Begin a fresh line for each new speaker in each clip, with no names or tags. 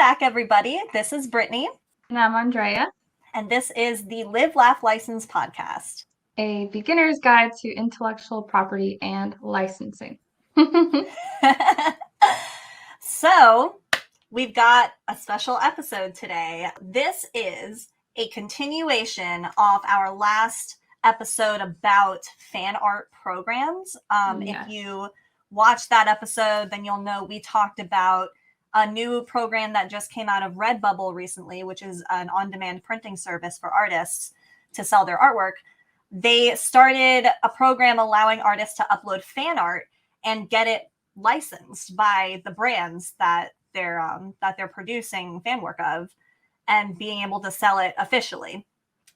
back, everybody. This is Brittany.
And I'm Andrea.
And this is the Live, Laugh, License podcast.
A beginner's guide to intellectual property and licensing.
So, we've got a special episode today. This is a continuation of our last episode about fan art programs.
Yes.
If you watched that episode, then you'll know we talked about a new program that just came out of Redbubble recently, which is an on-demand printing service for artists to sell their artwork. They started a program allowing artists to upload fan art and get it licensed by the brands that they're producing fan work of, and being able to sell it officially.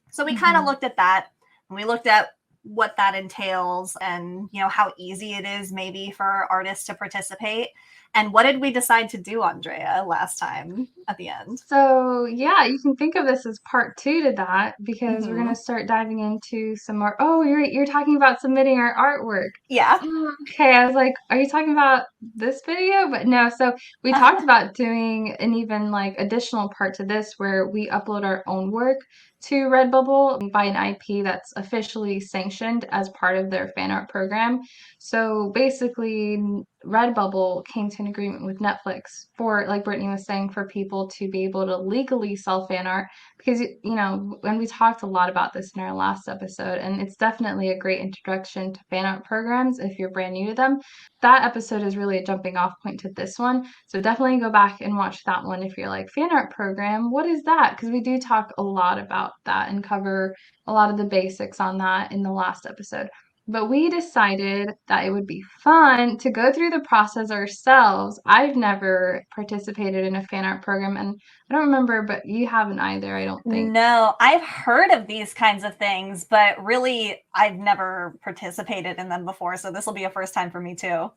So we kind of looked at that, and we looked at what that entails, and how easy it is maybe for artists to participate. And what did we decide to do, Andrea, last time at the end?
So, yeah, you can think of this as part 2 to that, because we're going to start diving into some more. Oh, you're talking about submitting our artwork.
Yeah.
Okay, I was like, are you talking about this video? But no, so we talked about doing an even additional part to this where we upload our own work to Redbubble by an IP that's officially sanctioned as part of their fan art program. So basically, Redbubble came to an agreement with Netflix for, like Brittany was saying, for people to be able to legally sell fan art. Because, when we talked a lot about this in our last episode, and it's definitely a great introduction to fan art programs if you're brand new to them. That episode is really a jumping off point to this one. So definitely go back and watch that one if you're like, fan art program, what is that? Because we do talk a lot about that and cover a lot of the basics on that in the last episode. But we decided that it would be fun to go through the process ourselves. I've never participated in a fan art program, and I don't remember, but you haven't either, I don't think.
No, I've heard of these kinds of things, but really I've never participated in them before. So this will be a first time for me too.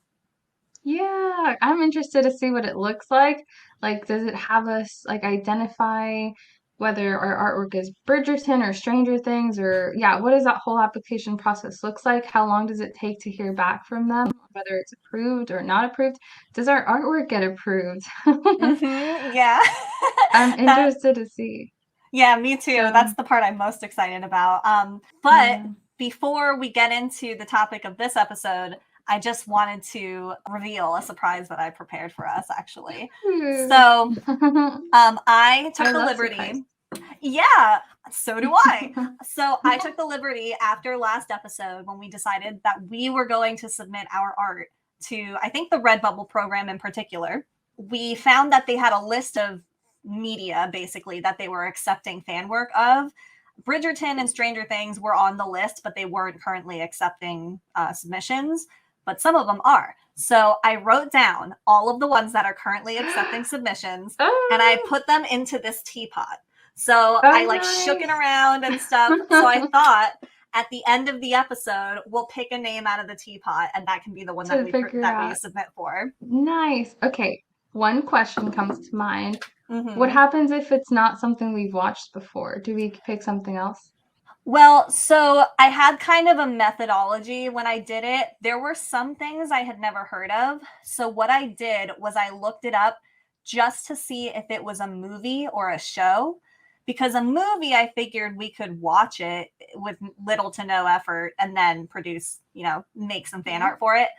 Yeah, I'm interested to see what it looks like. Like, does it have us identify whether our artwork is Bridgerton or Stranger Things, or yeah, what does that whole application process looks like? How long does it take to hear back from them, whether it's approved or not approved? Does our artwork get approved?
Yeah.
I'm interested to see.
Yeah, me too.
So,
That's the part I'm most excited about. But before we get into the topic of this episode, I just wanted to reveal a surprise that I prepared for us, actually. So I took the liberty.
Surprise.
Yeah, so do I. So I took the liberty after last episode, when we decided that we were going to submit our art to, I think, the Redbubble program in particular. We found that they had a list of media, basically, that they were accepting fan work of. Bridgerton and Stranger Things were on the list, but they weren't currently accepting submissions. But some of them are. So I wrote down all of the ones that are currently accepting submissions, and I put them into this teapot. So I shook it around and stuff. So I thought at the end of the episode, we'll pick a name out of the teapot, and that can be the one that we submit for.
Nice. Okay. One question comes to mind. What happens if it's not something we've watched before? Do we pick something else?
Well, so I had kind of a methodology when I did it. There were some things I had never heard of. So what I did was I looked it up just to see if it was a movie or a show. Because a movie, I figured we could watch it with little to no effort and then produce, make some fan art for it.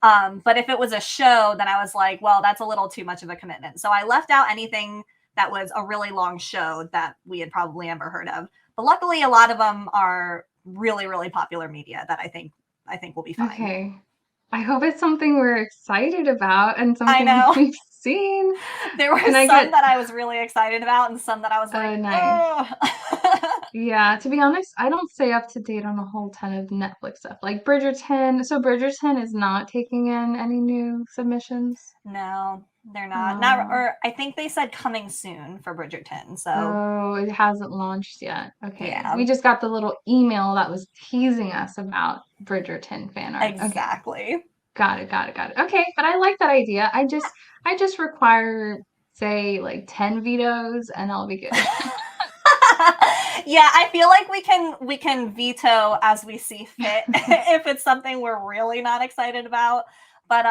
But if it was a show, then I was like, well, that's a little too much of a commitment. So I left out anything that was a really long show that we had probably never heard of. But luckily, a lot of them are really, really popular media that I think will be fine.
Okay. I hope it's something we're excited about and something we've seen.
There were some that I was really excited about and some that I was like,
nice. Yeah, to be honest, I don't stay up to date on a whole ton of Netflix stuff. Like Bridgerton. So Bridgerton is not taking in any new submissions?
No, they're not. Or I think they said coming soon for Bridgerton. So
it hasn't launched yet. Okay.
Yeah.
We just got the little email that was teasing us about Bridgerton fan art.
Exactly.
Okay. Got it. Okay, but I like that idea. I just require, say, 10 vetoes and I'll be good.
Yeah, I feel like we can veto as we see fit if it's something we're really not excited about. But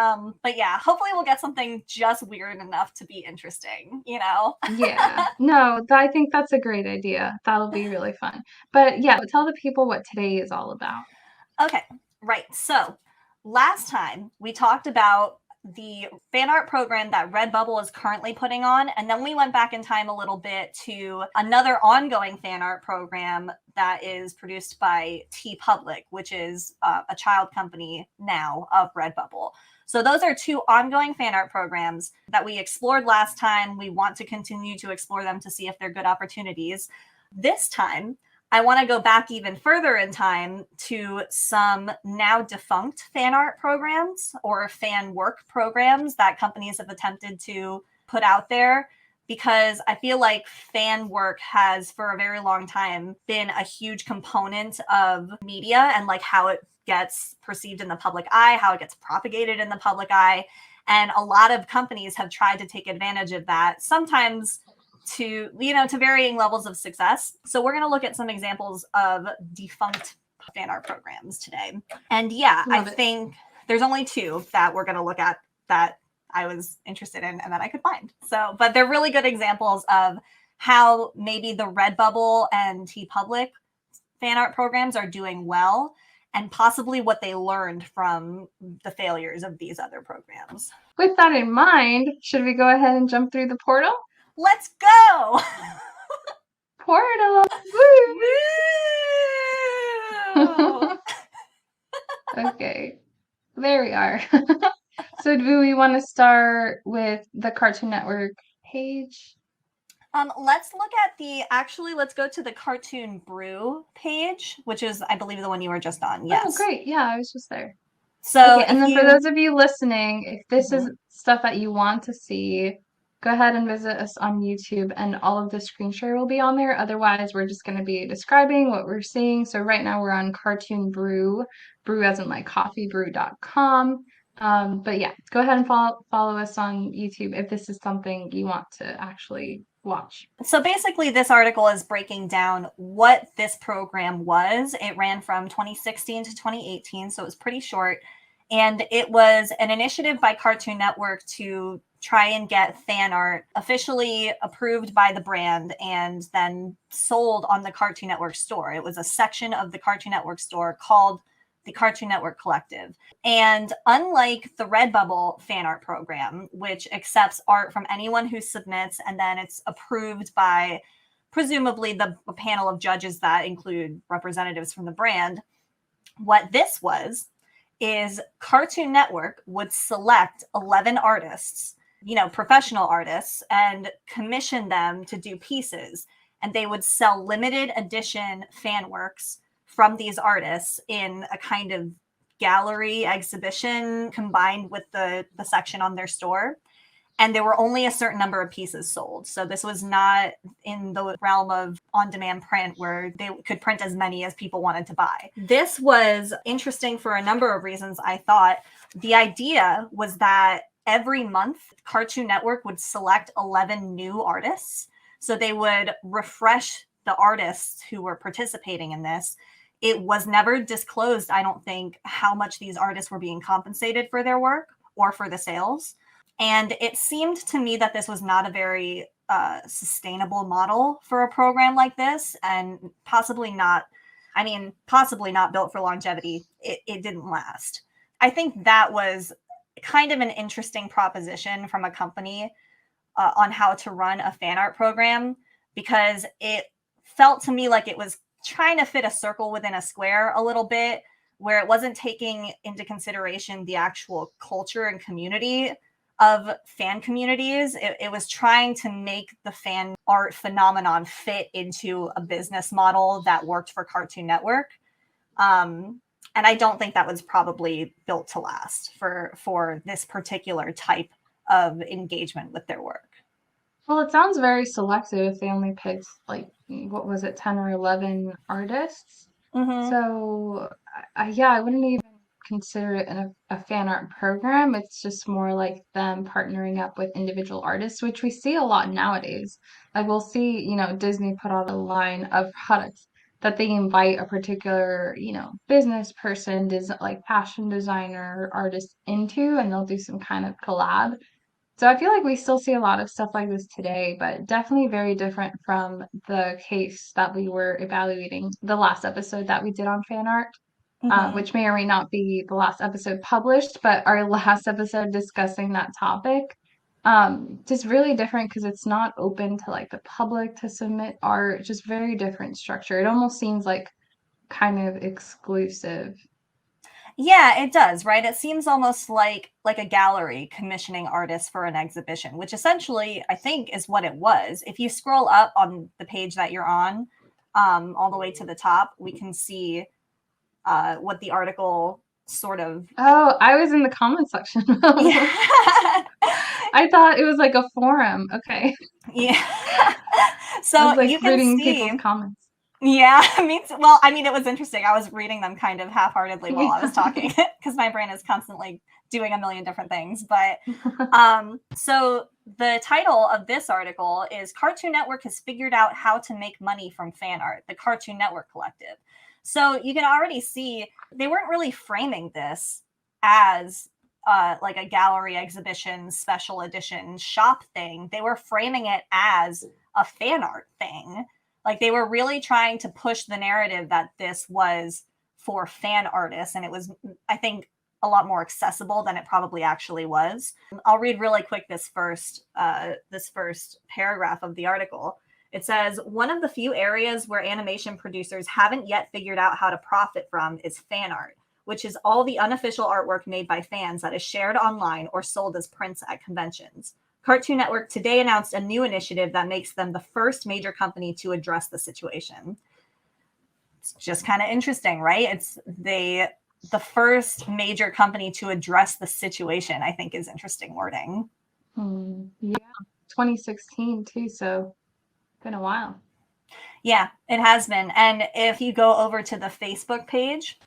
yeah, hopefully we'll get something just weird enough to be interesting, you know?
Yeah. No, I think that's a great idea. That'll be really fun. But yeah, tell the people what today is all about.
Okay, right. So last time we talked about the fan art program that Redbubble is currently putting on, and then we went back in time a little bit to another ongoing fan art program that is produced by T Public, which is a child company now of Redbubble. So those are two ongoing fan art programs that we explored last time. We want to continue to explore them to see if they're good opportunities. This time, I want to go back even further in time to some now defunct fan art programs or fan work programs that companies have attempted to put out there, because I feel like fan work has for a very long time been a huge component of media and like how it gets perceived in the public eye, how it gets propagated in the public eye. And a lot of companies have tried to take advantage of that, sometimes to, you know, to varying levels of success. So we're going to look at some examples of defunct fan art programs today. And yeah, I
Love it.
think there's only two that we're going to look at that I was interested in and that I could find. So, but they're really good examples of how maybe the Redbubble and T Public fan art programs are doing well, and possibly what they learned from the failures of these other programs.
With that in mind, should we go ahead and jump through the portal?
Let's go!
Portal! Woo!
Woo!
Okay, there we are. So do we want to start with the Cartoon Network page?
Let's look at let's go to the Cartoon Brew page, which is, I believe, the one you were just on.
Oh,
Yes.
great. Yeah, I was just there.
So
Okay, and
if
then for
you,
those of you listening, if this is
Mhm.
stuff that you want to see, go ahead and visit us on YouTube, and all of the screen share will be on there. Otherwise, we're just going to be describing what we're seeing. So right now we're on Cartoon Brew, brew as in like coffeebrew.com. But yeah, go ahead and follow us on YouTube if this is something you want to actually watch.
So basically, this article is breaking down what this program was. It ran from 2016 to 2018, so it was pretty short. And it was an initiative by Cartoon Network to try and get fan art officially approved by the brand and then sold on the Cartoon Network store. It was a section of the Cartoon Network store called the Cartoon Network Collective. And unlike the Redbubble fan art program, which accepts art from anyone who submits and then it's approved by presumably the panel of judges that include representatives from the brand, what this was is Cartoon Network would select 11 artists, you know, professional artists, and commission them to do pieces. And they would sell limited edition fan works from these artists in a kind of gallery exhibition combined with the section on their store. And there were only a certain number of pieces sold. So this was not in the realm of on-demand print where they could print as many as people wanted to buy. This was interesting for a number of reasons, I thought. The idea was that every month, Cartoon Network would select 11 new artists. So they would refresh the artists who were participating in this. It was never disclosed, I don't think, how much these artists were being compensated for their work or for the sales. And it seemed to me that this was not a very sustainable model for a program like this, and possibly not built for longevity. It didn't last. I think that was kind of an interesting proposition from a company on how to run a fan art program, because it felt to me like it was trying to fit a circle within a square a little bit, where it wasn't taking into consideration the actual culture and community of fan communities. It was trying to make the fan art phenomenon fit into a business model that worked for Cartoon Network. And I don't think that was probably built to last for this particular type of engagement with their work.
Well, it sounds very selective if they only picked like what was it, 10 or 11 artists.
Mm-hmm.
So, yeah, I wouldn't even consider it a fan art program. It's just more like them partnering up with individual artists, which we see a lot nowadays. Like we'll see, Disney put out a line of products that they invite a particular, business person, like fashion designer, artist into, and they'll do some kind of collab. So I feel like we still see a lot of stuff like this today, but definitely very different from the case that we were evaluating the last episode that we did on fan art,
Hmm.
which may or may not be the last episode published, but our last episode discussing that topic. Just really different because it's not open to like the public to submit art, just very different structure. It almost seems like kind of exclusive.
Yeah, it does, right? It seems almost like a gallery commissioning artists for an exhibition, which essentially I think is what it was. If you scroll up on the page that you're on, all the way to the top, we can see what the article sort of.
Oh, I was in the comment section.
Yeah.
I thought it was like a forum. Okay.
Yeah.
I
So
was like
you can
reading
see.
people's comments.
Yeah, well, I mean, it was interesting. I was reading them kind of half-heartedly while I was talking because my brain is constantly doing a million different things. But so the title of this article is Cartoon Network has figured out how to make money from fan art, the Cartoon Network Collective. So you can already see they weren't really framing this as like a gallery exhibition, special edition shop thing. They were framing it as a fan art thing. Like they were really trying to push the narrative that this was for fan artists, and it was, I think, a lot more accessible than it probably actually was. I'll read really quick this first paragraph of the article. It says, one of the few areas where animation producers haven't yet figured out how to profit from is fan art, which is all the unofficial artwork made by fans that is shared online or sold as prints at conventions. Cartoon Network today announced a new initiative that makes them the first major company to address the situation. It's just kind of interesting, right? It's the first major company to address the situation, I think is interesting wording.
Yeah, 2016 too, so been a while.
Yeah, it has been. And if you go over to the Facebook page,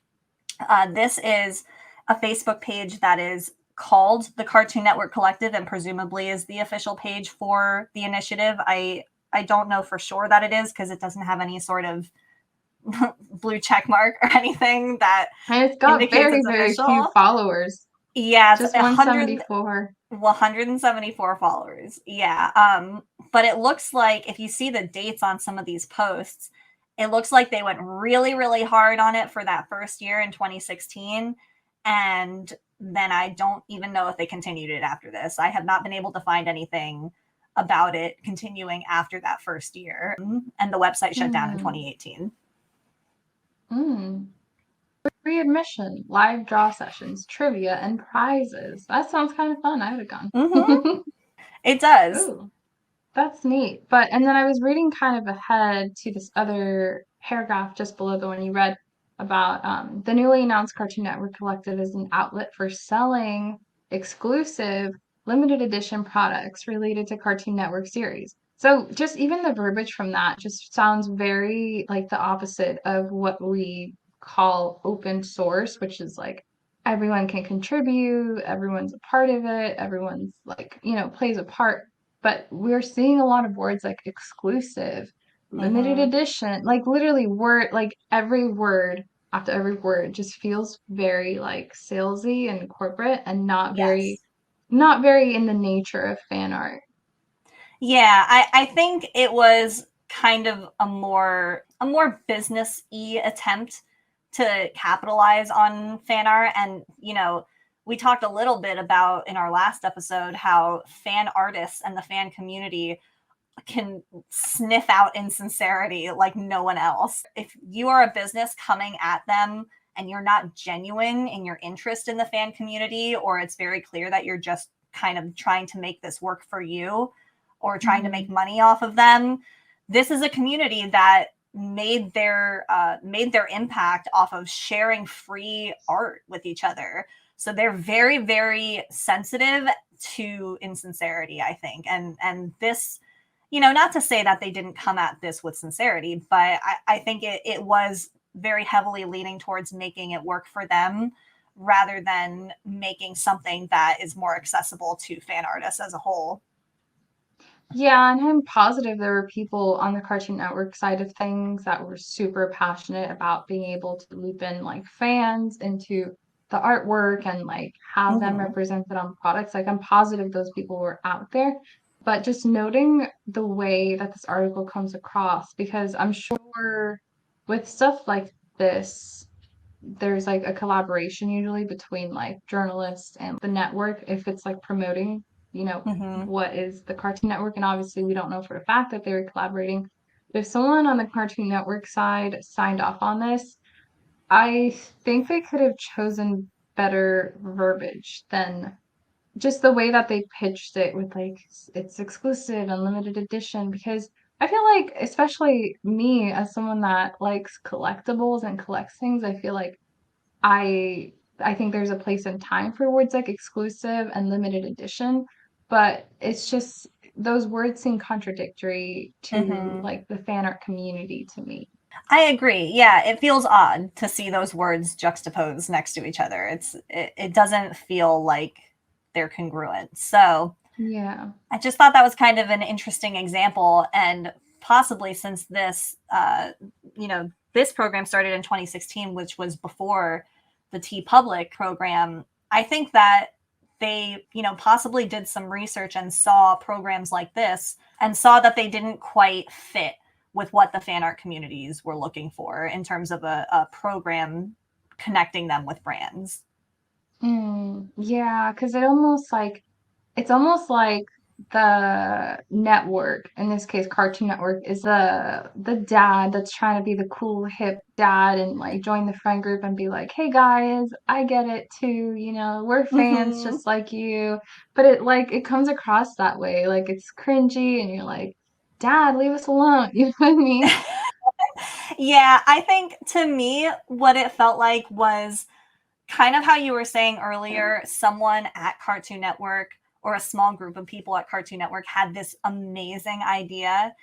this is a Facebook page that is called the Cartoon Network Collective and presumably is the official page for the initiative. I don't know for sure that it is because it doesn't have any sort of blue check mark or anything that
And it's got
indicates
very,
it's
very few
official.
followers.
Yeah, it's
Just
100,
174.
174 followers. Yeah. But it looks like if you see the dates on some of these posts, it looks like they went really, really hard on it for that first year in 2016. And then I don't even know if they continued it after this. I have not been able to find anything about it continuing after that first year. And the website shut down in
Hmm.
2018.
Mm. Free admission, live draw sessions, trivia, and prizes. That sounds kind of fun. I would have
Mm-hmm.
gone.
It does.
Ooh, that's neat. And then I was reading kind of ahead to this other paragraph just below the one you read about the newly announced Cartoon Network Collective is an outlet for selling exclusive limited edition products related to Cartoon Network series. So just even the verbiage from that just sounds very like the opposite of what we call open source, which is like everyone can contribute, everyone's a part of it, everyone's like, plays a part, but we're seeing a lot of words like exclusive, limited
Mm-hmm.
edition, like literally word, like every word after every word just feels very like salesy and corporate and
Yes.
not very in the nature of fan art.
Yeah, I think it was kind of a more business-y attempt to capitalize on fan art. And, we talked a little bit about in our last episode how fan artists and the fan community can sniff out insincerity like no one else. If you are a business coming at them and you're not genuine in your interest in the fan community, or it's very clear that you're just kind of trying to make this work for you or trying to make
Mhm.
money off of them, this is a community that made their impact off of sharing free art with each other. So they're very, very sensitive to insincerity, I think. And this, not to say that they didn't come at this with sincerity, but I think it was very heavily leaning towards making it work for them rather than making something that is more accessible to fan artists as a whole.
Yeah, and I'm positive there were people on the Cartoon Network side of things that were super passionate about being able to loop in like fans into the artwork and like have them
Hmm.
represented on products. Like I'm positive those people were out there. But just noting the way that this article comes across, because I'm sure with stuff like this, there's like a collaboration usually between like journalists and the network if it's like promoting,
Hmm.
what is the Cartoon Network. And obviously, we don't know for a fact that they were collaborating. But if someone on the Cartoon Network side signed off on this, I think they could have chosen better verbiage than just the way that they pitched it with like it's exclusive and limited edition because I feel like especially me as someone that likes collectibles and collects things, I feel like I I think there's a place and time for words like exclusive and limited edition, but it's just those words seem contradictory to
Hmm.
like the fan art community to me.
I agree. Yeah, it feels odd to see those words juxtaposed next to each other. It doesn't feel like they're congruent. So
Yeah.
I just thought that was kind of an interesting example, and possibly since this program started in 2016, which was before the T Public program. I think that they, possibly did some research and saw programs like this and saw that they didn't quite fit with what the fan art communities were looking for in terms of a program connecting them with brands.
Yeah, because it's almost like the network, in this case Cartoon Network, is the dad that's trying to be the cool hip dad and like join the friend group and be like, "Hey guys, I get it too, we're fans
Mm-hmm.
just like you." But it comes across that way, like it's cringy and you're like, "Dad, leave us alone." You know what I mean?
Yeah, I think to me, what it felt like was kind of how you were saying earlier, someone at Cartoon Network or a small group of people at Cartoon Network had this amazing idea,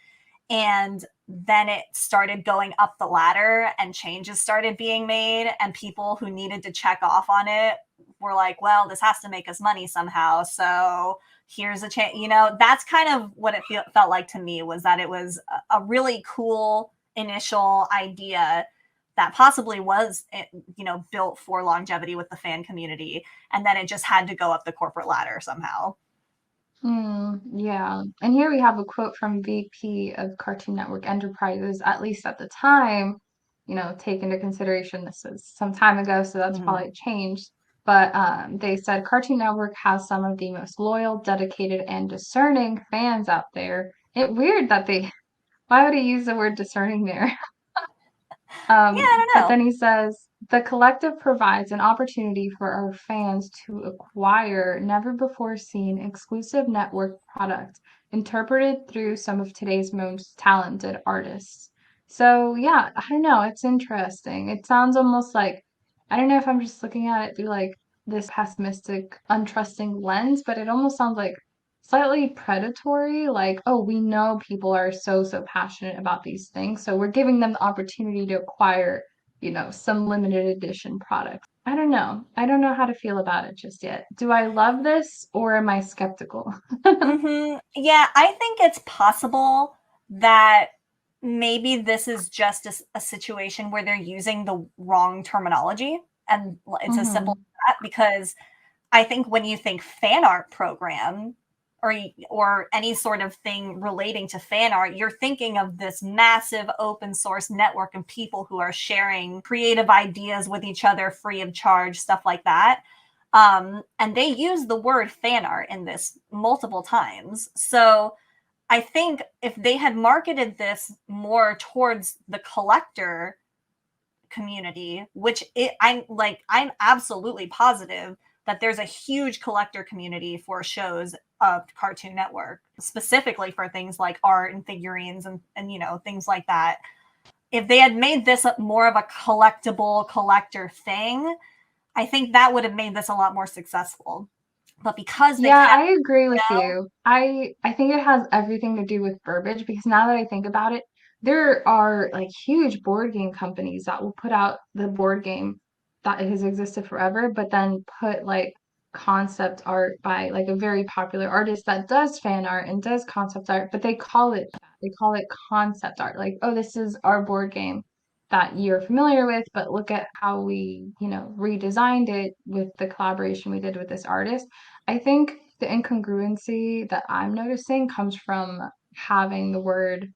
and then it started going up the ladder and changes started being made, and people who needed to check off on it were like, well, this has to make us money somehow, so here's a chance. That's kind of what felt like to me, was that it was a really cool initial idea that possibly was, built for longevity with the fan community, and then it just had to go up the corporate ladder somehow.
Yeah. And here we have a quote from VP of Cartoon Network Enterprises, at least at the time, take into consideration this was some time ago, so that's
Hmm.
probably changed. But they said Cartoon Network has some of the most loyal, dedicated, and discerning fans out there. Weird that why would he use the word discerning there?
Yeah, I don't
But
know.
then he says, the collective provides an opportunity for our fans to acquire never before seen exclusive network product interpreted through some of today's most talented artists. So, yeah, I don't know. It's interesting. It sounds almost like, I don't know if I'm just looking at it through like this pessimistic, untrusting lens, but it almost sounds like slightly predatory, like, oh, we know people are so passionate about these things, so we're giving them the opportunity to acquire, some limited edition products. I don't know. I don't know how to feel about it just yet. Do I love this or am I skeptical?
Yeah, I think it's possible that maybe this is just a situation where they're using the wrong terminology, and it's as simple
Hmm.
as that. Because I think when you think fan art program, or any sort of thing relating to fan art, you're thinking of this massive open source network of people who are sharing creative ideas with each other free of charge, stuff like that. And they use the word fan art in this multiple times. So I think if they had marketed this more towards the collector community, I'm absolutely positive that there's a huge collector community for shows of Cartoon Network, specifically for things like art and figurines and things like that. If they had made this more of a collectible collector thing, I think that would have made this a lot more successful. But because they
Yeah,
kept,
I agree with
you
you. I think it has everything to do with verbiage because now that I think about it, there are like huge board game companies that will put out the board game that has existed forever, but then put like concept art by like a very popular artist that does fan art and does concept art, but they call it that. They call it concept art. Like, oh, this is our board game that you're familiar with, but look at how we, redesigned it with the collaboration we did with this artist. I think the incongruency that I'm noticing comes from having the word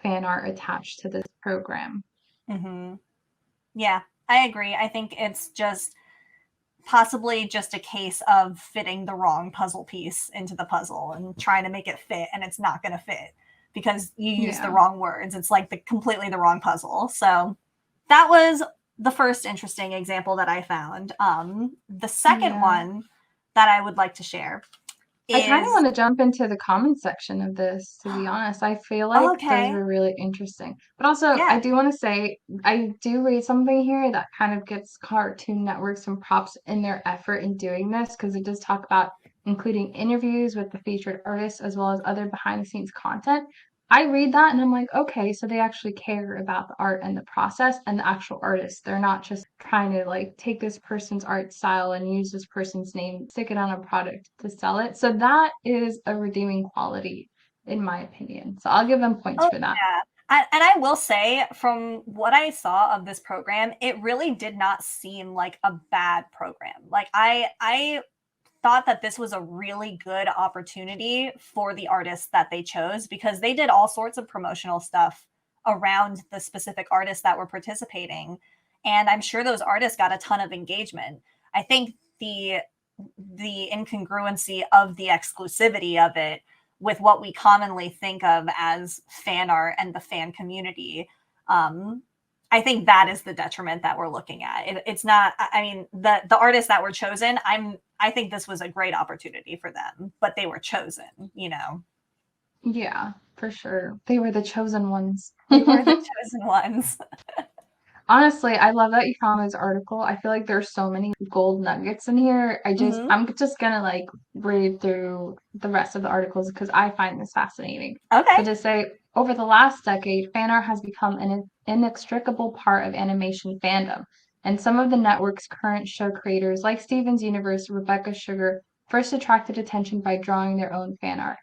fan art attached to this program.
Hmm. Yeah, I agree. I think it's just possibly just a case of fitting the wrong puzzle piece into the puzzle and trying to make it fit, and it's not going to fit because you use the
Yeah.
wrong words. It's like completely the wrong puzzle. So that was the first interesting example that I found. The second
Yeah.
one that I would like to share
I kind of
is
want to jump into the comment section of this, to be honest. I feel like those
okay.
were really interesting. But also, I
Yeah.
do want to say, I do read something here that kind of gets Cartoon Network some props in their effort in doing this, because it does talk about including interviews with the featured artists as well as other behind the scenes content. I read that and I'm like, okay, so they actually care about the art and the process and the actual artist. They're not just trying to like take this person's art style and use this person's name, stick it on a product to sell it. So that is a redeeming quality, in my opinion. So I'll give them points
Oh
for that.
yeah. And I will say, from what I saw of this program, it really did not seem like a bad program. Like I thought that this was a really good opportunity for the artists that they chose because they did all sorts of promotional stuff around the specific artists that were participating. And I'm sure those artists got a ton of engagement. I think the incongruency of the exclusivity of it with what we commonly think of as fan art and the fan community, um, I think that is the detriment that we're looking at. It's not. I mean, the artists that were chosen. I think this was a great opportunity for them, but they were chosen. You know,
Yeah, for sure. They were the chosen ones.
they were the chosen ones.
Honestly, I love that you found this article. I feel like there's so many gold nuggets in here.
Hmm.
I'm just gonna like read through the rest of the articles because I find this fascinating.
Okay.
So to say, over the last decade, fan art has become an inextricable part of animation fandom, and some of the network's current show creators, like Steven's Universe, Rebecca Sugar, first attracted attention by drawing their own fan art.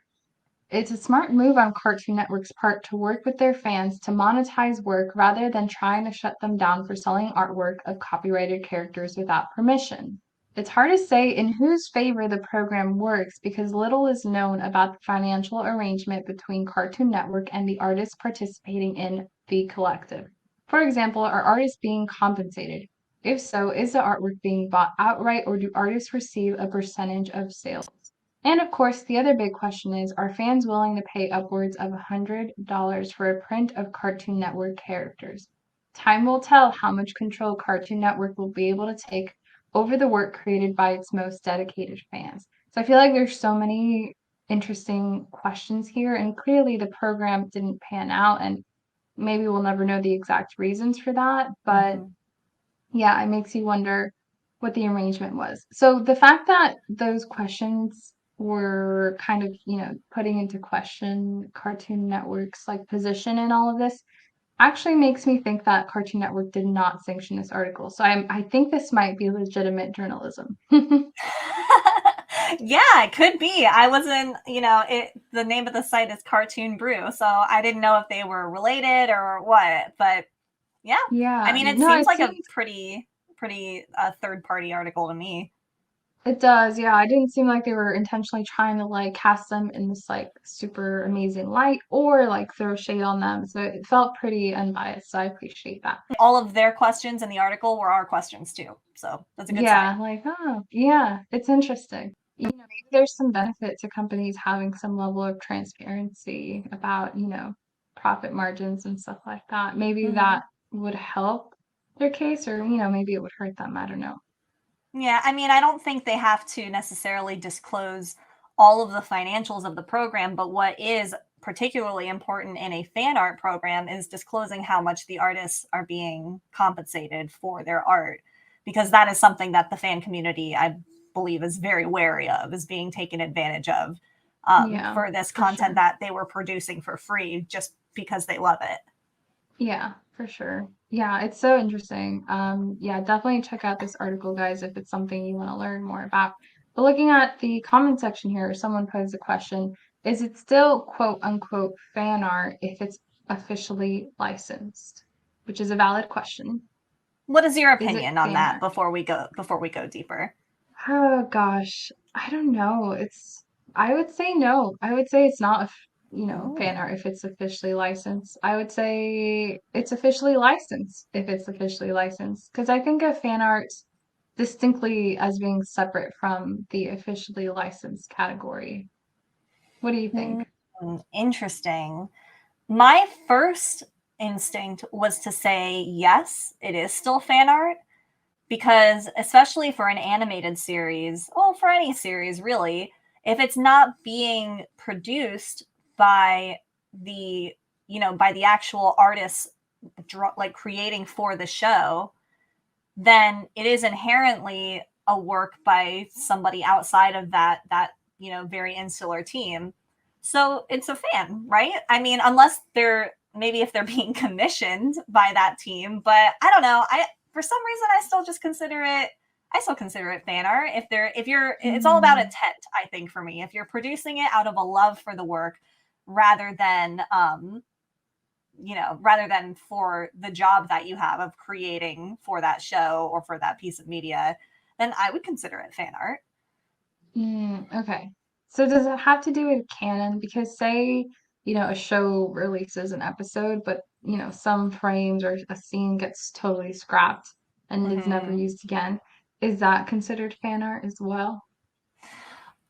It's a smart move on Cartoon Network's part to work with their fans to monetize work rather than trying to shut them down for selling artwork of copyrighted characters without permission. It's hard to say in whose favor the program works because little is known about the financial arrangement between Cartoon Network and the artists participating in the collective. For example, are artists being compensated? If so, is the artwork being bought outright or do artists receive a percentage of sales? And of course, the other big question is, are fans willing to pay upwards of $100 for a print of Cartoon Network characters? Time will tell how much control Cartoon Network will be able to take over the work created by its most dedicated fans. So I feel like there's so many interesting questions here, and clearly the program didn't pan out, and maybe we'll never know the exact reasons for that, but
Hmm.
yeah, it makes you wonder what the arrangement was. So the fact that those questions were kind of, putting into question Cartoon Network's like position in all of this actually makes me think that Cartoon Network did not sanction this article. So I think this might be legitimate journalism.
Yeah, it could be. I wasn't, the name of the site is Cartoon Brew, so I didn't know if they were related or what. But yeah, I
Yeah,
mean, it
no,
seems
it
like a
seems
pretty third party article to me.
it does. Yeah, it didn't seem like they were intentionally trying to like cast them in this like super amazing light or like throw shade on them. So it felt pretty unbiased. So I appreciate that.
All of their questions in the article were our questions too, so that's a good sign.
Yeah, like, oh, yeah, it's interesting. Maybe there's some benefit to companies having some level of transparency about, profit margins and stuff like that. Maybe
Hmm.
that would help their case, or, maybe it would hurt them. I don't know.
Yeah, I mean, I don't think they have to necessarily disclose all of the financials of the program, but what is particularly important in a fan art program is disclosing how much the artists are being compensated for their art, because that is something that the fan community, I believe, is very wary of, is being taken advantage of
Yeah,
for this
for
content
sure.
that they were producing for free just because they love it.
Yeah, for sure. Yeah, it's so interesting. Yeah, definitely check out this article, guys, if it's something you want to learn more about. But looking at the comment section here, someone posed a question, is it still quote unquote fan art if it's officially licensed? Which is a valid question.
What is your
Is it
opinion on
fan
that
art?
before we go deeper?
Oh gosh, I don't know. I would say no. I would say it's not, fan
Ooh.
art if it's officially licensed. I would say it's officially licensed if it's officially licensed. Because I think of fan art distinctly as being separate from the officially licensed category. What do you
Hmm,
think?
interesting. My first instinct was to say yes, it is still fan art because especially for an animated series, well, for any series really, if it's not being produced by the by the actual artists like creating for the show, then it is inherently a work by somebody outside of that very insular team. So it's a fan, right? I mean, unless they're maybe if they're being commissioned by that team, but I don't know. I For some reason I still consider it fan art. If you're it's all about
Mm,
intent, I think for me. If you're producing it out of a love for the work rather than rather than for the job that you have of creating for that show or for that piece of media, then I would consider it fan art.
okay. So does it have to do with canon? Because say, a show releases an episode, but, some frames or a scene gets totally scrapped and is never
Mm-hmm.
used again. Is that considered fan art as well?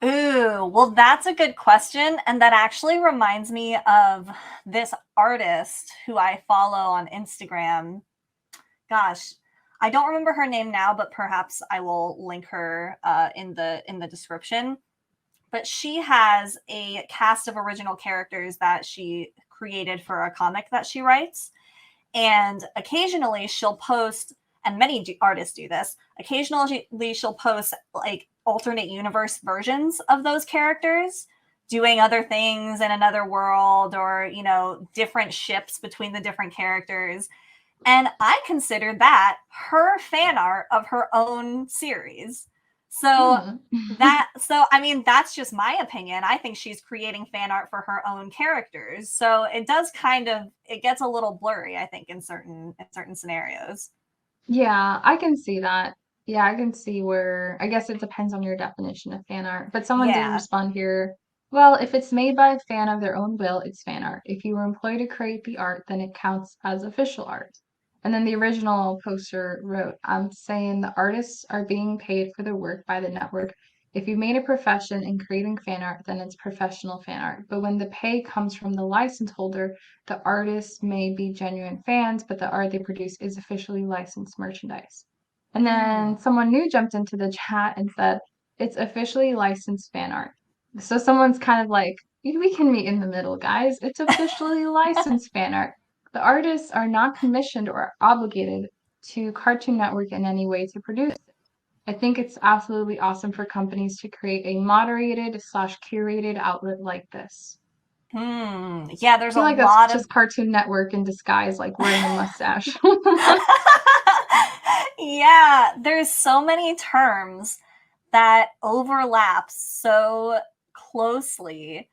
Ooh, well, that's a good question. And that actually reminds me of this artist who I follow on Instagram. Gosh, I don't remember her name now, but perhaps I will link her in the description. But she has a cast of original characters that she created for a comic that she writes. And occasionally she'll post, and many artists do this, occasionally she'll post like alternate universe versions of those characters doing other things in another world or, different ships between the different characters. And I consider that her fan art of her own series. So
Hmm.
I mean that's just my opinion. I think she's creating fan art for her own characters. So it gets a little blurry, I think, in certain scenarios.
Yeah, I can see that. Yeah, I can see where I guess it depends on your definition of fan art. But someone did
Yeah.
respond here. Well, if it's made by a fan of their own will, it's fan art. If you were employed to create the art, then it counts as official art. And then the original poster wrote, I'm saying the artists are being paid for their work by the network. If you made a profession in creating fan art, then it's professional fan art. But when the pay comes from the license holder, the artists may be genuine fans, but the art they produce is officially licensed merchandise. And then
Hmm.
someone new jumped into the chat and said, it's officially licensed fan art. So someone's kind of like, we can meet in the middle, guys. It's officially licensed fan art. The artists are not commissioned or obligated to Cartoon Network in any way to produce it. I think it's absolutely awesome for companies to create a moderated slash curated outlet like this.
Yeah,
I
there's a
feel like that's
lot of
just Cartoon Network in disguise, like wearing a mustache.
yeah, there's so many terms that overlap so closely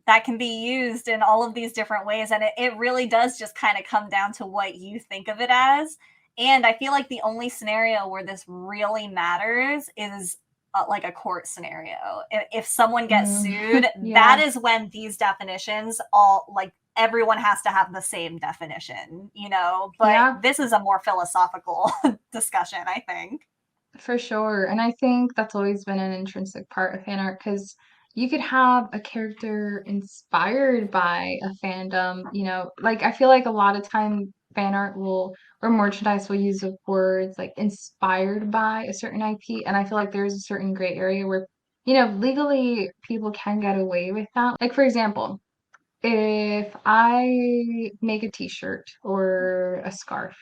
that can be used in all of these different ways. And it really does just kind of come down to what you think of it as. And I feel like the only scenario where this really matters is like a court scenario. If someone gets
Mm,
sued, that
yeah,
is when these definitions all like everyone has to have the same definition. But
yeah,
this is a more philosophical discussion, I think.
for sure. And I think that's always been an intrinsic part of fan art because you could have a character inspired by a fandom, like I feel like a lot of time fan art will or merchandise will use of words like inspired by a certain IP. And I feel like there's a certain gray area where, legally people can get away with that. Like for example, if I make a t-shirt or a scarf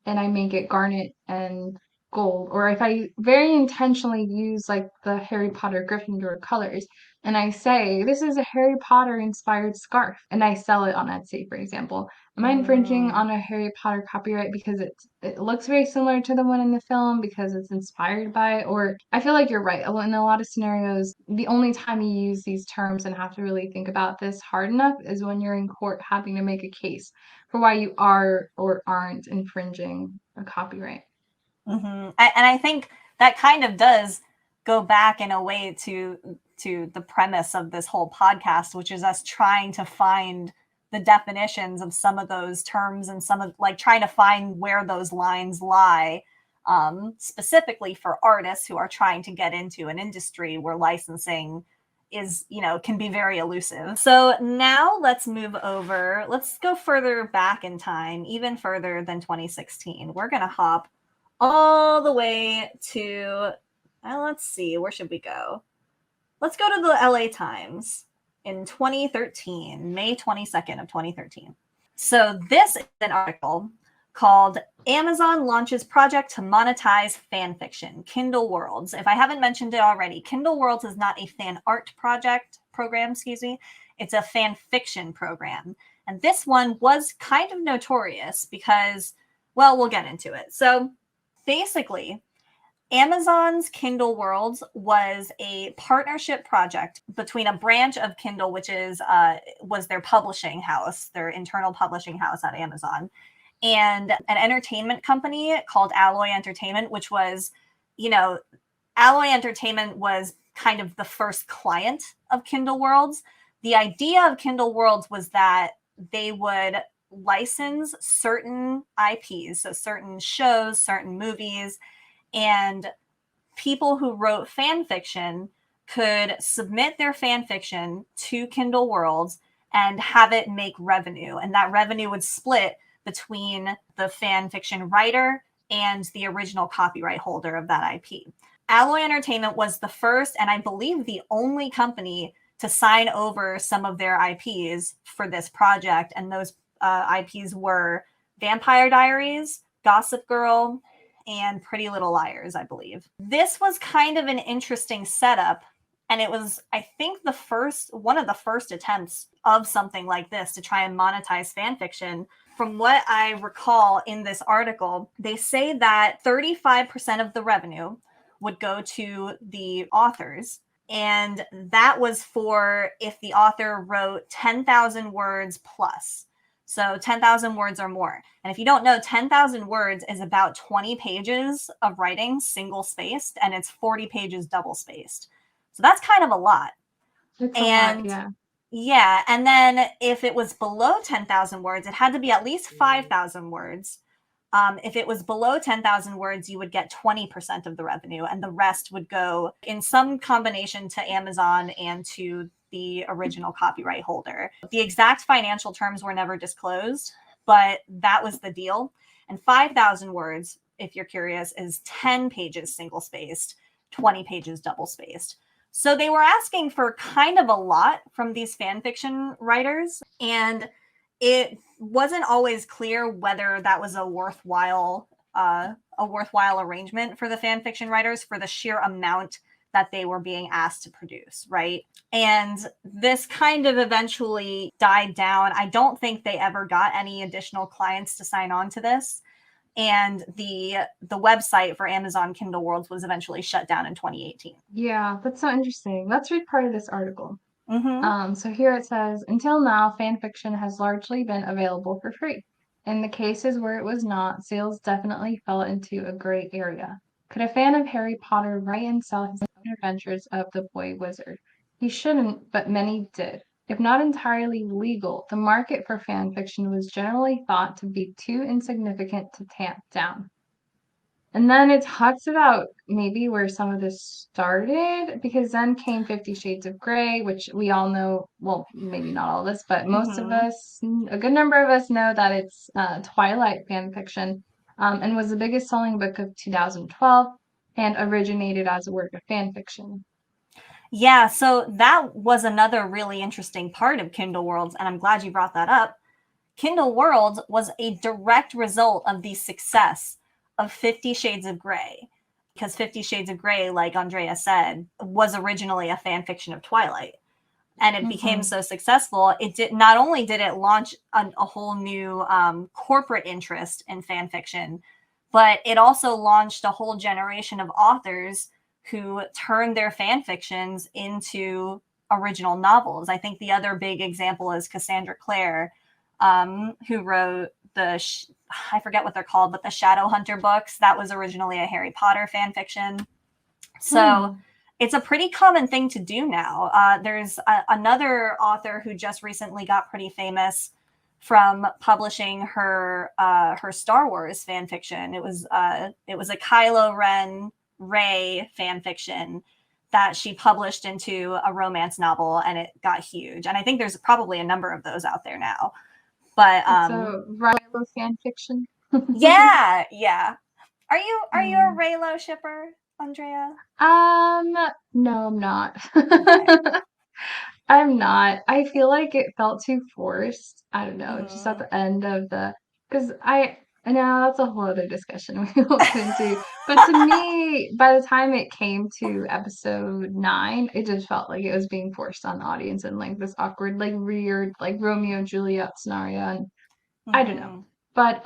and I make it garnet and gold, or if I very intentionally use like the Harry Potter Gryffindor colors and I say, this is a Harry Potter inspired scarf, and I sell it on Etsy, for example, am I infringing
Mm.
on a Harry Potter copyright because it looks very similar to the one in the film because it's inspired by it? Or I feel like you're right. In a lot of scenarios, the only time you use these terms and have to really think about this hard enough is when you're in court having to make a case for why you are or aren't infringing a copyright.
And I think that kind of does go back in a way to the premise of this whole podcast, which is us trying to find the definitions of some of those terms and some of like trying to find where those lines lie, specifically for artists who are trying to get into an industry where licensing is, can be very elusive. So now let's move over. Let's go further back in time, even further than 2016. We're going to hop all the way to, let's see, where should we go? Let's go to the LA Times in 2013, May 22nd of 2013. So this is an article called Amazon Launches Project to Monetize Fan Fiction, Kindle Worlds. If I haven't mentioned it already, Kindle Worlds is not a fan art program, It's a fan fiction program. And this one was kind of notorious because, well, we'll get into it. So basically, Amazon's Kindle Worlds was a partnership project between a branch of Kindle, which was their publishing house, their internal publishing house at Amazon, and an entertainment company called Alloy Entertainment, which was, Alloy Entertainment was kind of the first client of Kindle Worlds. The idea of Kindle Worlds was that they would license certain IPs, so certain shows, certain movies, and people who wrote fan fiction could submit their fan fiction to Kindle Worlds and have it make revenue. And that revenue would split between the fan fiction writer and the original copyright holder of that IP. Alloy Entertainment was the first, and I believe the only company to sign over some of their IPs for this project. And those IPs were Vampire Diaries, Gossip Girl, and Pretty Little Liars, I believe. This was kind of an interesting setup, and it was, I think, one of the first attempts of something like this to try and monetize fan fiction. From what I recall in this article, they say that 35% of the revenue would go to the authors, and that was for if the author wrote 10,000 words plus. So 10,000 words or more. And if you don't know, 10,000 words is about 20 pages of writing single-spaced, and it's 40 pages double-spaced. So that's kind of a lot.
It's a lot, yeah.
Yeah, and then if it was below 10,000 words, it had to be at least 5,000 words. If it was below 10,000 words, you would get 20% of the revenue, and the rest would go in some combination to Amazon and to the original copyright holder. The exact financial terms were never disclosed, but that was the deal. And 5,000 words, if you're curious, is 10 pages single-spaced, 20 pages double-spaced. So they were asking for kind of a lot from these fan fiction writers, and it wasn't always clear whether that was a worthwhile arrangement for the fan fiction writers for the sheer amount that they were being asked to produce, right? And this kind of eventually died down. I don't think they ever got any additional clients to sign on to this. And the website for Amazon Kindle Worlds was eventually shut down in 2018.
Yeah, that's so interesting. Let's read part of this article.
Mm-hmm.
So here it says, until now, fan fiction has largely been available for free. In the cases where it was not, sales definitely fell into a gray area. Could a fan of Harry Potter write and sell his own adventures of the boy wizard? He shouldn't, but many did. If not entirely legal, the market for fan fiction was generally thought to be too insignificant to tamp down. And then it talks about maybe where some of this started, because then came 50 Shades of Grey, which we all know, well, maybe not all of us, but most of
Mm-hmm.
us, a good number of us know that it's Twilight fan fiction, and was the biggest selling book of 2012 and originated as a work of fan fiction.
Yeah, so that was another really interesting part of Kindle Worlds, and I'm glad you brought that up. Kindle Worlds was a direct result of the success of 50 Shades of Grey. Because 50 Shades of Grey, like Andrea said, was originally a fan fiction of Twilight. And it became
Mm-hmm.
so successful, it did not only did it launch a whole new corporate interest in fan fiction, but it also launched a whole generation of authors who turned their fan fictions into original novels. I think the other big example is Cassandra Clare, who wrote I forget what they're called, but the Shadowhunter books. That was originally a Harry Potter fan fiction. So
Hmm.
it's a pretty common thing to do now. There's another author who just recently got pretty famous from publishing her Star Wars fan fiction. It was a Kylo Ren Rey fan fiction that she published into a romance novel, and it got huge. And I think there's probably a number of those out there now. But
It's a Rilo fan fiction.
yeah, yeah. Are you a
Hmm.
Raylo shipper, Andrea?
Um, no, I'm not.
Okay.
I'm not. I feel like it felt too forced. I don't know, just at
Mm-hmm.
the end of because I know that's a whole other discussion we won't get into. But to me, by the time it came to episode 9, it just felt like it was being forced on the audience and like this awkward, like weird, like Romeo and Juliet scenario. And I don't know.
Mm-hmm.
But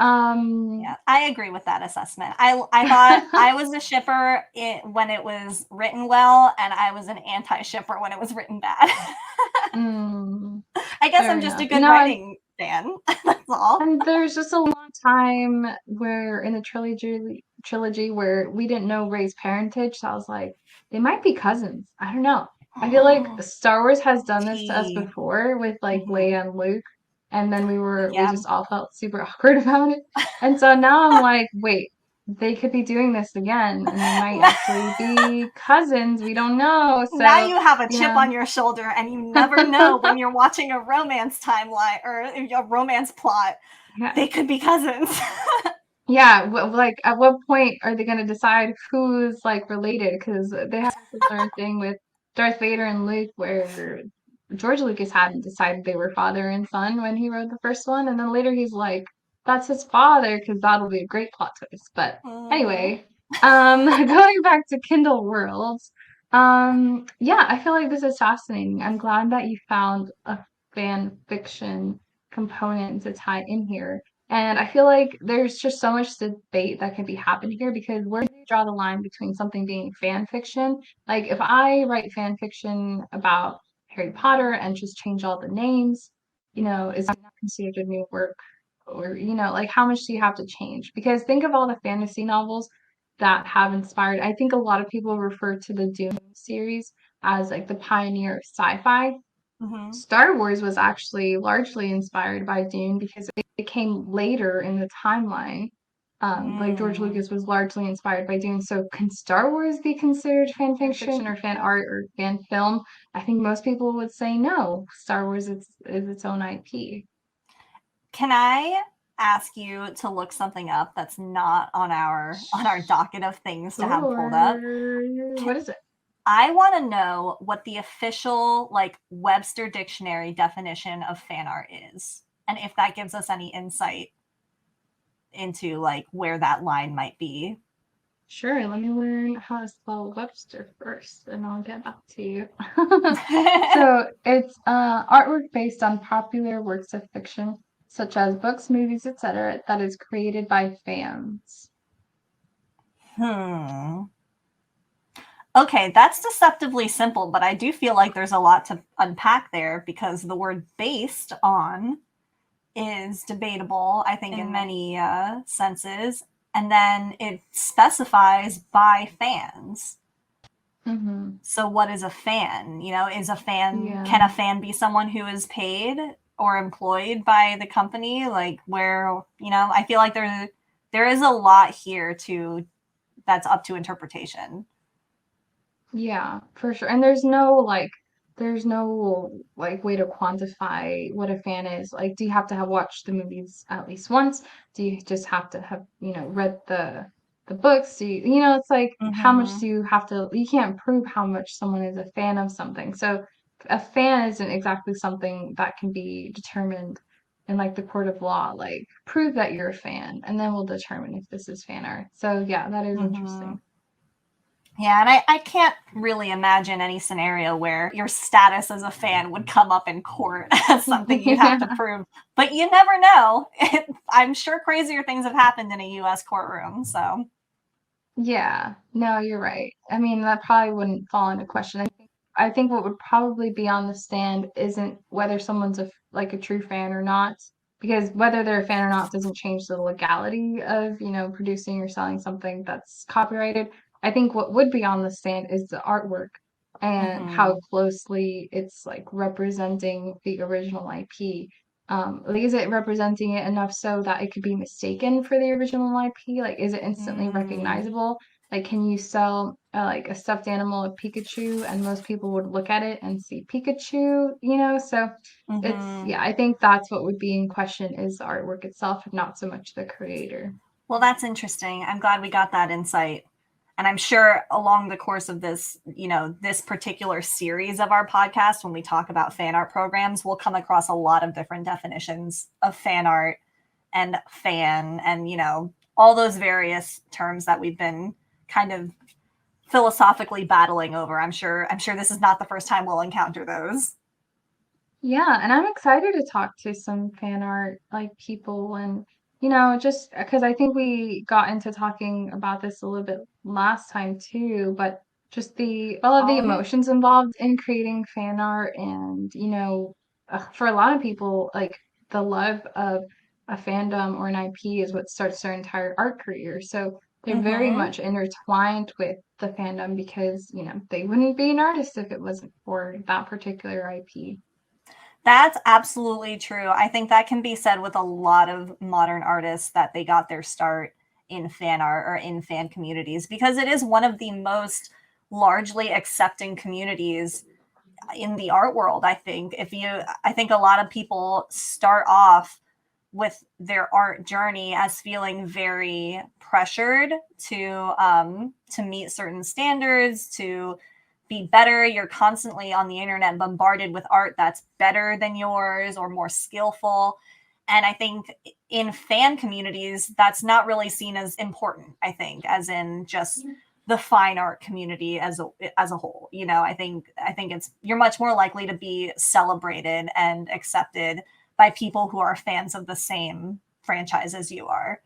Yeah, I agree with that assessment. I thought I was a shipper when it was written well, and I was an anti-shipper when it was written bad.
mm,
I guess
fair
I'm just a
enough.
good writing fan. That's all.
And there's just a long time where in the trilogy where we didn't know Rey's parentage, so I was like, they might be cousins. I don't know. I feel like Star Wars has done this to us
Tea.
before with like
Mm-hmm.
Leia and Luke, and then we
Yeah.
just all felt super awkward about it. And so now I'm like, wait, they could be doing this again, and they might actually be cousins. We don't know.
Now
So,
you have a
you
chip
know.
on your shoulder, and you never know when you're watching a romance timeline or a romance plot.
Yeah.
They could be cousins.
Yeah, like at what point are they going to decide who's like related? Because they have a similar thing with Darth Vader and Luke, where George Lucas hadn't decided they were father and son when he wrote the first one, and then later he's like, "That's his father," because that'll be a great plot twist. But
Mm-hmm.
anyway, going back to Kindle Worlds, yeah, I feel like this is fascinating. I'm glad that you found a fan fiction component to tie in here. And I feel like there's just so much debate that can be happening here because where do you draw the line between something being fan fiction? Like if I write fan fiction about Harry Potter and just change all the names, is that not considered a new work? Or, like how much do you have to change? Because think of all the fantasy novels that have inspired. I think a lot of people refer to the Dune series as like the pioneer of sci-fi.
Mm-hmm.
Star Wars was actually largely inspired by Dune because it came later in the timeline. Like George
Mm.
Lucas was largely inspired by Dune. So can Star Wars be considered fan fiction or fan art or fan film? I think most people would say no. Star Wars is its own IP.
Can I ask you to look something up that's not on our docket of things to have pulled up?
Sure.
Can,
What is it?
I want to know what the official like Webster dictionary definition of fan art is, and if that gives us any insight into like where that line might be.
Sure, let me learn how to spell Webster first, and I'll get back to you. So it's artwork based on popular works of fiction, such as books, movies, etc., that is created by fans.
Hmm. Okay, that's deceptively simple, but I do feel like there's a lot to unpack there because the word based on is debatable, I think, in
And
many senses. And then it specifies by fans.
hmm
So, what is a fan? Can a
yeah,
fan be someone who is paid or employed by the company? Like, I feel like there is a lot here that's up to interpretation.
yeah, for sure. And there's no like way to quantify what a fan is. Like, do you have to have watched the movies at least once? Do you just have to have, read the books? It's like how much
Mm-hmm.
do you have to, you can't prove how much someone is a fan of something. So a fan isn't exactly something that can be determined in like the court of law, like prove that you're a fan, and then we'll determine if this is fan art. So yeah, that is
Hmm.
interesting.
Yeah, and I can't really imagine any scenario where your status as a fan would come up in court as something you'd have to
Yeah.
prove. But you never know. I'm sure crazier things have happened in a US courtroom. So,
Yeah, no, you're right. I mean, that probably wouldn't fall into question. I think what would probably be on the stand isn't whether someone's like a true fan or not, because whether they're a fan or not doesn't change the legality of, producing or selling something that's copyrighted. I think what would be on the stand is the artwork and how
mhm,
closely it's like representing the original IP. Like, is it representing it enough so that it could be mistaken for the original IP? Like, is it instantly
mm,
recognizable? Like, can you sell like a stuffed animal of Pikachu and most people would look at it and see Pikachu, So
mhm.
yeah, I think that's what would be in question is the artwork itself, and not so much the creator.
Well, that's interesting. I'm glad we got that insight. And I'm sure along the course of this, this particular series of our podcast, when we talk about fan art programs, we'll come across a lot of different definitions of fan art and fan and, all those various terms that we've been kind of philosophically battling over. I'm sure this is not the first time we'll encounter those.
Yeah, and I'm excited to talk to some fan art like people and just because I think we got into talking about this a little bit last time too, but just the all of the
Oh yeah.
emotions involved in creating fan art and for a lot of people like the love of a fandom or an IP is what starts their entire art career. So they're very
Mm-hmm.
much intertwined with the fandom because, they wouldn't be an artist if it wasn't for that particular IP.
That's absolutely true. I think that can be said with a lot of modern artists that they got their start in fan art or in fan communities because it is one of the most largely accepting communities in the art world. I think a lot of people start off with their art journey as feeling very pressured to meet certain standards, to be better. You're constantly on the internet bombarded with art that's better than yours or more skillful. And I think in fan communities, that's not really seen as important, I think, as in just the fine art community as a whole. I think it's you're much more likely to be celebrated and accepted by people who are fans of the same franchise as you are.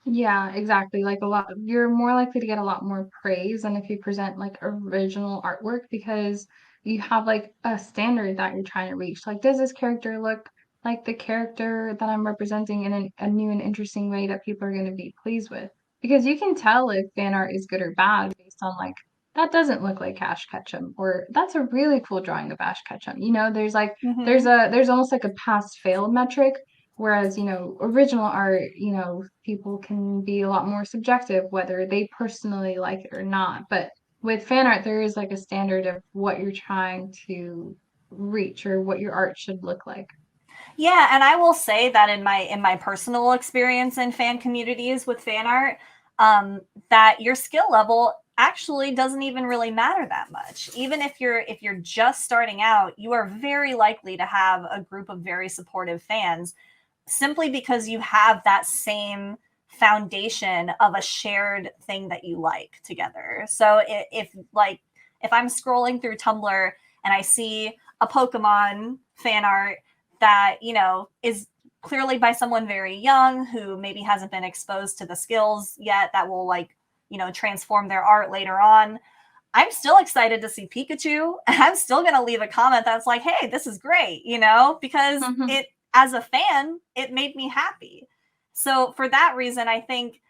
Yeah, exactly. Like you're more likely to get a lot more praise than if you present like original artwork because you have like a standard that you're trying to reach. Like, does this character look like the character that I'm representing in a new and interesting way that people are going to be pleased with? Because you can tell if fan art is good or bad based on like, that doesn't look like Ash Ketchum, or that's a really cool drawing of Ash Ketchum. There's
Mm-hmm.
there's almost like a pass fail metric. Whereas, original art, people can be a lot more subjective whether they personally like it or not. But with fan art, there is like a standard of what you're trying to reach or what your art should look like.
Yeah, and I will say that in my personal experience in fan communities with fan art, that your skill level actually doesn't even really matter that much. Even if you're just starting out, you are very likely to have a group of very supportive fans simply because you have that same foundation of a shared thing that you like together. So if I'm scrolling through Tumblr and I see a Pokemon fan art that, is clearly by someone very young who maybe hasn't been exposed to the skills yet that will transform their art later on, I'm still excited to see Pikachu. I'm still going to leave a comment that's like, hey, this is great, because as a fan, it made me happy. So for that reason, I think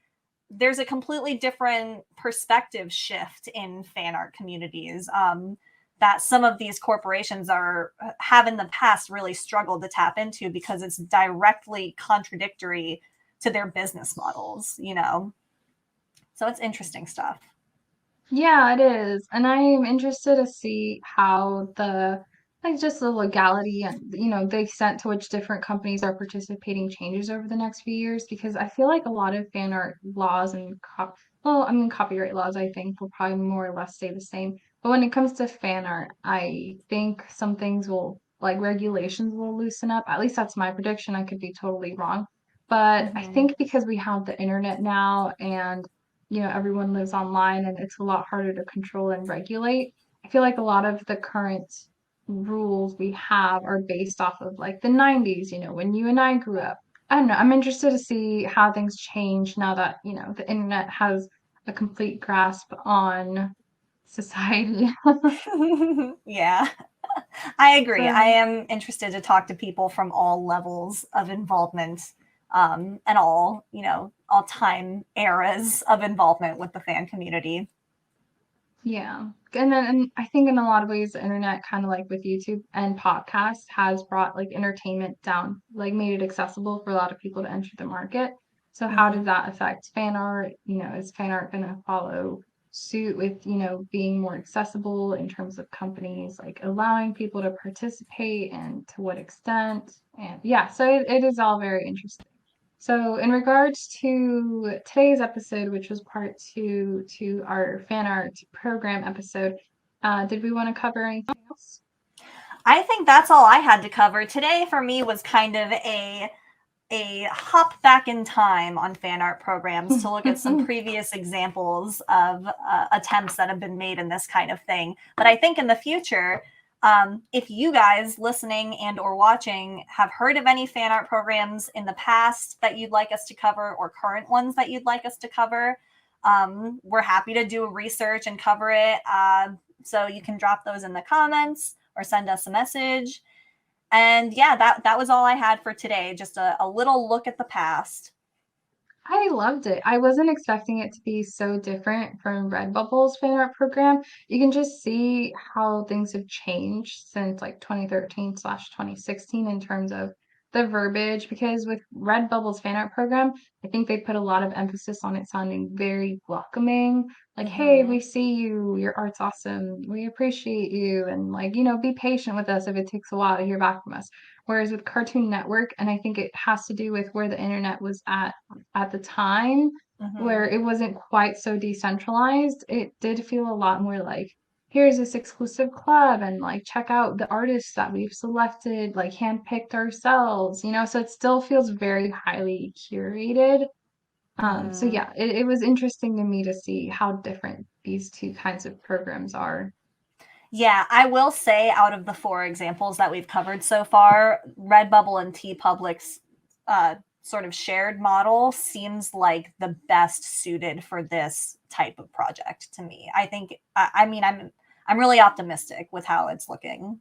there's a completely different perspective shift in fan art communities that some of these corporations have in the past really struggled to tap into because it's directly contradictory to their business models. So it's interesting stuff.
Yeah, it is. And I am interested to see how like just the legality and, the extent to which different companies are participating changes over the next few years because I feel like a lot of fan art laws and copyright laws, I think, will probably more or less stay the same. But when it comes to fan art, I think some things will like regulations will loosen up. At least that's my prediction. I could be totally wrong. But I
Hmm.
think because we have the internet now and everyone lives online and it's a lot harder to control and regulate. I feel like a lot of the current rules we have are based off of like the 90s, when you and I grew up. I don't know. I'm interested to see how things change now that, the internet has a complete grasp on society.
Yeah, I agree. I
So,
am interested to talk to people from all levels of involvement, and all time eras of involvement with the fan community.
yeah. And I think in a lot of ways, the internet, kind of like with YouTube and podcasts, has brought like entertainment down, like made it accessible for a lot of people to enter the market. So how does
Hmm.
that affect fan art? Is fan art going to follow suit with, being more accessible in terms of companies like allowing people to participate and to what extent? And yeah, so it is all very interesting. So, in regards to today's episode, which was part two to our fan art program episode, did we want to cover anything else?
I think that's all I had to cover today. For me, was kind of a hop back in time on fan art programs to look at some previous examples of attempts that have been made in this kind of thing. But I think in the future, if you guys listening and or watching have heard of any fan art programs in the past that you'd like us to cover, or current ones that you'd like us to cover, we're happy to do a research and cover it. So you can drop those in the comments or send us a message. And yeah, that was all I had for today. Just a little look at the past.
I loved it. I wasn't expecting it to be so different from Redbubble's fan art program. You can just see how things have changed since like 2013/2016 in terms of the verbiage. Because with Redbubble's fan art program, I think they put a lot of emphasis on it sounding very welcoming. Like, hey,
Mm-hmm.
we see you, your art's awesome, we appreciate you, and like, be patient with us if it takes a while to hear back from us. Whereas with Cartoon Network, and I think it has to do with where the internet was at the time, where
Mm-hmm.
it wasn't quite so decentralized, it did feel a lot more like, here's this exclusive club and like check out the artists that we've selected, like handpicked ourselves, so it still feels very highly curated. So
Mm-hmm.
yeah, it was interesting to me to see how different these two kinds of programs are.
Yeah, I will say, out of the four examples that we've covered so far, Redbubble and TeePublic's sort of shared model seems like the best suited for this type of project to me. I think. I mean, I'm really optimistic with how it's looking.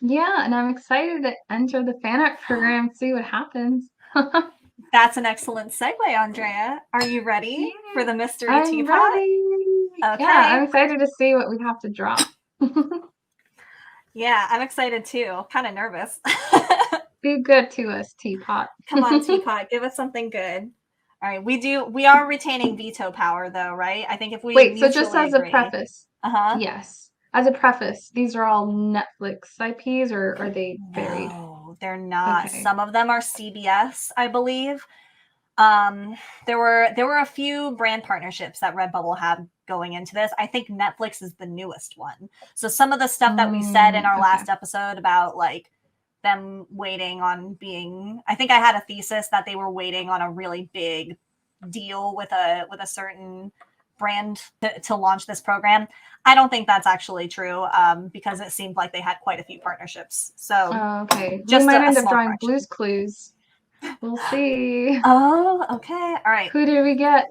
Yeah, and I'm excited to enter the fan art program, see what happens.
That's an excellent segue, Andrea. Are you ready for
Yeah,
the mystery
I'm
teapot?
ready. Yeah,
Okay.
I'm excited to see what we have to draw.
Yeah, I'm excited too. Kind of nervous.
Be good to us, teapot.
Come on, teapot, give us something good. All right, we are retaining veto power though, right? I think if we
Wait, so just
mutually
as a
agree.
preface,
Uh-huh.
yes, as a preface, these are all Netflix IPs, or are they varied?
No, they're not.
Okay.
Some of them are CBS, I believe. Um, there were a few brand partnerships that Redbubble had going into this. I think Netflix is the newest one. So some of the stuff that we said in our
Okay.
last episode about like them waiting on being, I think I had a thesis that they were waiting on a really big deal with a certain brand to launch this program. I don't think that's actually true, because it seemed like they had quite a few partnerships. So
Okay. We
just
might
a
end up
small
drawing
correction.
Blue's Clues. We'll see.
Oh, okay. All right.
Who did we get?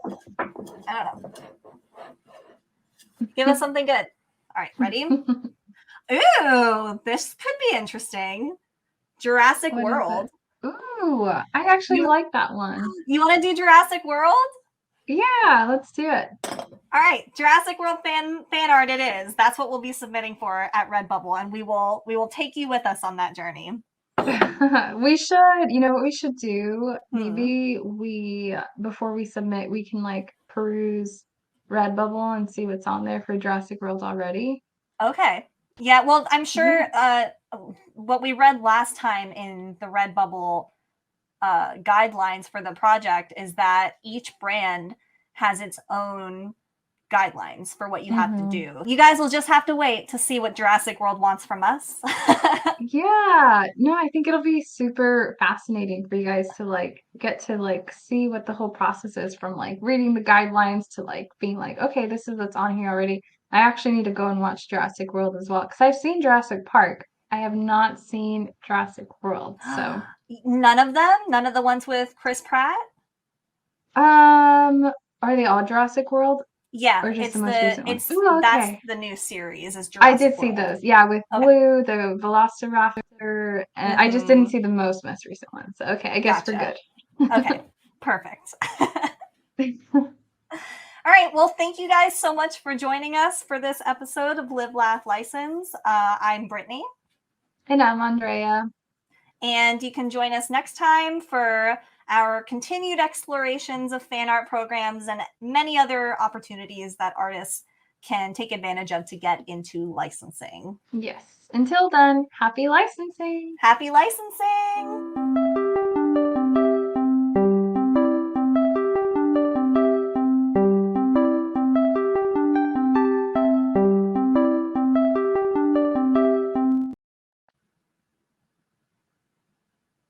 I don't know. Give us something good. All right, ready? Ooh, this could be interesting. Jurassic
What is it?
World.
Ooh, I actually
You
like that one.
you want to do Jurassic World?
Yeah, let's do it.
All right, Jurassic World fan art it is. That's what we'll be submitting for at Redbubble, and we will take you with us on that journey.
We should, what we should do?
Hmm.
Maybe before we submit, we can like peruse Redbubble and see what's on there for Jurassic World already.
Okay. Yeah. Well, I'm sure
Yeah.
what we read last time in the Redbubble guidelines for the project is that each brand has its own guidelines for what you have to do. You guys will just have to wait to see what Jurassic World wants from us.
Yeah, no, I think it'll be super fascinating for you guys to like get to like see what the whole process is from like reading the guidelines to like being like, okay, this is what's on here already. I actually need to go and watch Jurassic World as well because I've seen Jurassic Park. I have not seen Jurassic World, so
None of them? None of the ones with Chris Pratt?
are they all Jurassic World
Yeah,
or just the most recent one? Oh,
that's
okay.
the new series is
I did
Jurassic
see
World.
those. Yeah, with
Okay.
Blue, the Velociraptor, and I just didn't see the most recent one. So okay, I guess we're
Gotcha.
good.
Okay. Perfect. All right. Well, thank you guys so much for joining us for this episode of Live, Laugh, License. I'm Brittany.
And I'm Andrea.
And you can join us next time for our continued explorations of fan art programs and many other opportunities that artists can take advantage of to get into licensing.
Yes. Until then, happy licensing.
Happy licensing!